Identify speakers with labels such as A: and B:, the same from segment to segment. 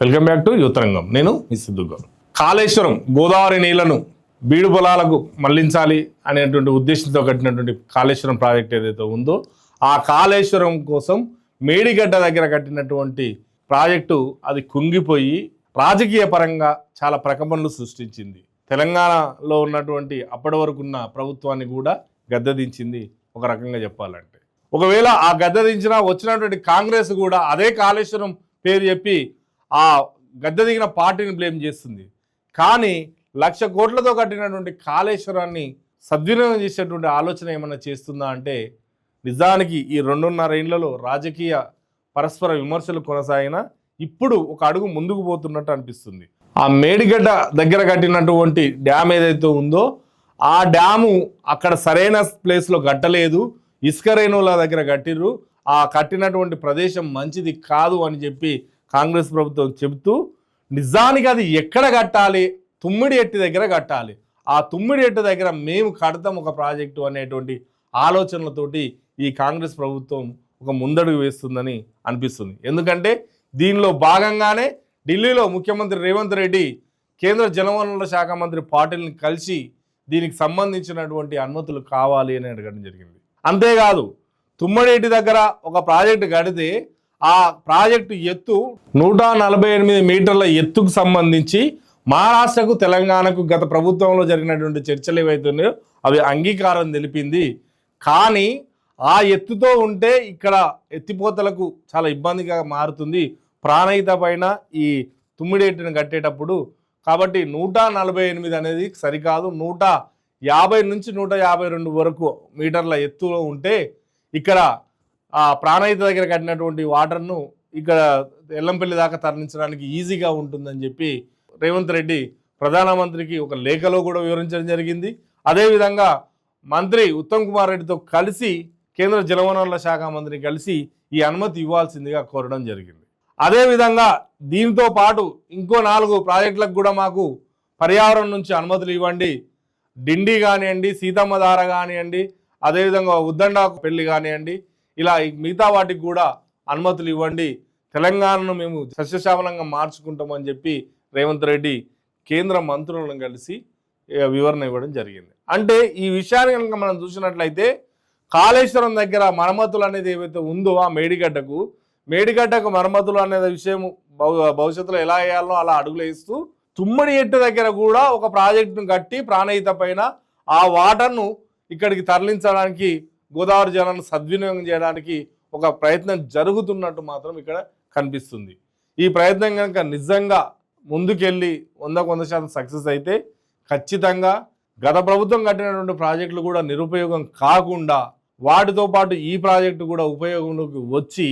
A: Welcome back to యువతరంగం. నేను మీ సిద్ధుగౌడ్. కాళేశ్వరం గోదావరి నీళ్లను బీడు పొలాలకు మళ్లించాలి అనేటువంటి ఉద్దేశంతో కట్టినటువంటి కాళేశ్వరం ప్రాజెక్ట్ ఏదైతే ఉందో ఆ కాళేశ్వరం కోసం మేడిగడ్డ దగ్గర కట్టినటువంటి ప్రాజెక్టు అది కుంగిపోయి రాజకీయ పరంగా చాలా ప్రకంపనలు సృష్టించింది. తెలంగాణలో ఉన్నటువంటి అప్పటి వరకు ఉన్న ప్రభుత్వాన్ని కూడా గద్దెదించింది ఒక రకంగా చెప్పాలంటే. ఒకవేళ ఆ గద్దెదించినా వచ్చినటువంటి కాంగ్రెస్ కూడా అదే కాళేశ్వరం పేరు చెప్పి ఆ గద్దె దిగిన పార్టీని బ్లేమ్ చేస్తుంది. కానీ 1,00,000 కోట్లతో కట్టినటువంటి కాళేశ్వరాన్ని సద్వినియోగం చేసేటువంటి ఆలోచన ఏమన్నా చేస్తుందా అంటే నిజానికి ఈ 2.5 ఏళ్లలో రాజకీయ పరస్పర విమర్శలు కొనసాగినా ఇప్పుడు ఒక అడుగు ముందుకు పోతున్నట్టు అనిపిస్తుంది. ఆ మేడిగడ్డ దగ్గర కట్టినటువంటి డ్యామ్ ఏదైతే ఉందో ఆ డ్యాము అక్కడ సరైన ప్లేస్లో కట్టలేదు, ఇసుక రేణువుల దగ్గర కట్టిర్రు, ఆ కట్టినటువంటి ప్రదేశం మంచిది కాదు అని చెప్పి కాంగ్రెస్ ప్రభుత్వం చెబుతూ నిజానికి అది ఎక్కడ కట్టాలి, తుమ్మిడి ఎట్టి దగ్గర కట్టాలి, ఆ తుమ్మిడి ఎట్టి దగ్గర మేము కడతాం ఒక ప్రాజెక్టు అనేటువంటి ఆలోచనలతోటి ఈ కాంగ్రెస్ ప్రభుత్వం ఒక ముందడుగు వేస్తుందని అనిపిస్తుంది. ఎందుకంటే దీనిలో భాగంగానే ఢిల్లీలో ముఖ్యమంత్రి రేవంత్ రెడ్డి కేంద్ర జలవనరుల శాఖ మంత్రి పాటిల్ని కలిసి దీనికి సంబంధించినటువంటి అనుమతులు కావాలి అని అడగడం జరిగింది. అంతేకాదు తుమ్మడేటి దగ్గర ఒక ప్రాజెక్టు కడితే ఆ ప్రాజెక్టు ఎత్తు 148 మీటర్ల ఎత్తుకు సంబంధించి మహారాష్ట్రకు తెలంగాణకు గత ప్రభుత్వంలో జరిగినటువంటి చర్చలు ఏవైతున్నాయో అవి అంగీకారం తెలిపింది. కానీ ఆ ఎత్తుతో ఉంటే ఇక్కడ ఎత్తిపోతలకు చాలా ఇబ్బందిగా మారుతుంది ప్రాణహిత పైన ఈ తుమ్మిడేటిని కట్టేటప్పుడు. కాబట్టి 148 అనేది సరికాదు, 150 నుంచి 152 వరకు మీటర్ల ఎత్తులో ఉంటే ఇక్కడ ఆ ప్రాణహిత దగ్గర కట్టినటువంటి వాటర్ను ఇక్కడ ఎల్లంపల్లి దాకా తరలించడానికి ఈజీగా ఉంటుందని చెప్పి రేవంత్ రెడ్డి ప్రధానమంత్రికి ఒక లేఖలో కూడా వివరించడం జరిగింది. అదేవిధంగా మంత్రి ఉత్తమ్ కుమార్ రెడ్డితో కలిసి కేంద్ర జలవనరుల శాఖ మంత్రిని కలిసి ఈ అనుమతి ఇవ్వాల్సిందిగా కోరడం జరిగింది. అదేవిధంగా దీంతో పాటు ఇంకో 4 ప్రాజెక్టులకు కూడా మాకు పర్యావరణం నుంచి అనుమతులు ఇవ్వండి, డిండి కానివ్వండి, సీతమ్మధార కానివ్వండి, అదేవిధంగా ఉద్దండపల్లి కానివ్వండి, ఇలా మిగతా వాటికి కూడా అనుమతులు ఇవ్వండి, తెలంగాణను మేము సస్యశ్యామలంగా మార్చుకుంటామని చెప్పి రేవంత్ రెడ్డి కేంద్ర మంత్రులను కలిసి వివరణ ఇవ్వడం జరిగింది. అంటే ఈ విషయాన్ని కనుక మనం చూసినట్లయితే కాళేశ్వరం దగ్గర మరమ్మతులు అనేది ఏవైతే ఉందో ఆ మేడిగడ్డకు మరమ్మతులు అనే విషయం భవిష్యత్తులో ఎలా వేయాలో అలా అడుగులు వేస్తూ తుమ్మడి ఎట్టు దగ్గర కూడా ఒక ప్రాజెక్టును కట్టి ప్రాణహిత పైన ఆ వాటర్ను ఇక్కడికి తరలించడానికి గోదావరి జలాన్ని సద్వినియోగం చేయడానికి ఒక ప్రయత్నం జరుగుతున్నట్టు మాత్రం ఇక్కడ కనిపిస్తుంది. ఈ ప్రయత్నం కనుక నిజంగా ముందుకెళ్ళి 100% సక్సెస్ అయితే ఖచ్చితంగా గత ప్రభుత్వం కట్టినటువంటి ప్రాజెక్టులు కూడా నిరుపయోగం కాకుండా వాటితో పాటు ఈ ప్రాజెక్టు కూడా ఉపయోగంలోకి వచ్చి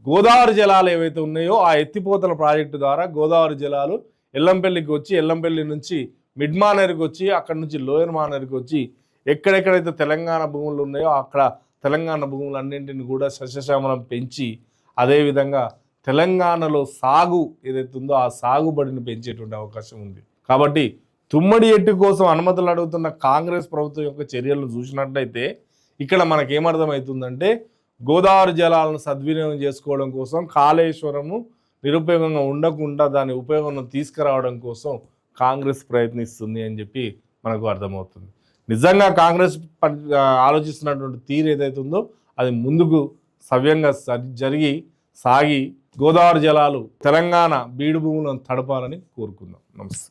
A: గోదావరి జలాలు ఏవైతే ఉన్నాయో ఆ ఎత్తిపోతల ప్రాజెక్టు ద్వారా గోదావరి జలాలు ఎల్లంపల్లికి వచ్చి ఎల్లంపల్లి నుంచి మిడ్ మానేరుకి వచ్చి అక్కడి నుంచి లోయర్ మానేరుకి వచ్చి ఎక్కడెక్కడైతే తెలంగాణ భూములు ఉన్నాయో అక్కడ తెలంగాణ భూములన్నింటిని కూడా సస్యశ్యామలం పెంచి అదేవిధంగా తెలంగాణలో సాగు ఏదైతే ఉందో ఆ సాగుబడిని పెంచేటువంటి అవకాశం ఉంది. కాబట్టి తుమ్మడి ఎట్టు కోసం అనుమతులు అడుగుతున్న కాంగ్రెస్ ప్రభుత్వం యొక్క చర్యలను చూసినట్లయితే ఇక్కడ మనకేమర్థమవుతుందంటే గోదావరి జలాలను సద్వినియోగం చేసుకోవడం కోసం కాళేశ్వరము నిరుపయోగంగా ఉండకుండా దాని ఉపయోగం తీసుకురావడం కోసం కాంగ్రెస్ ప్రయత్నిస్తుంది అని చెప్పి మనకు అర్థమవుతుంది. నిజంగా కాంగ్రెస్ ఆలోచిస్తున్నటువంటి తీరు ఏదైతే ఉందో అది ముందుకు సవ్యంగా సాగి గోదావరి జలాలు తెలంగాణ బీడు భూములను తడపాలని కోరుకుందాం. నమస్తే.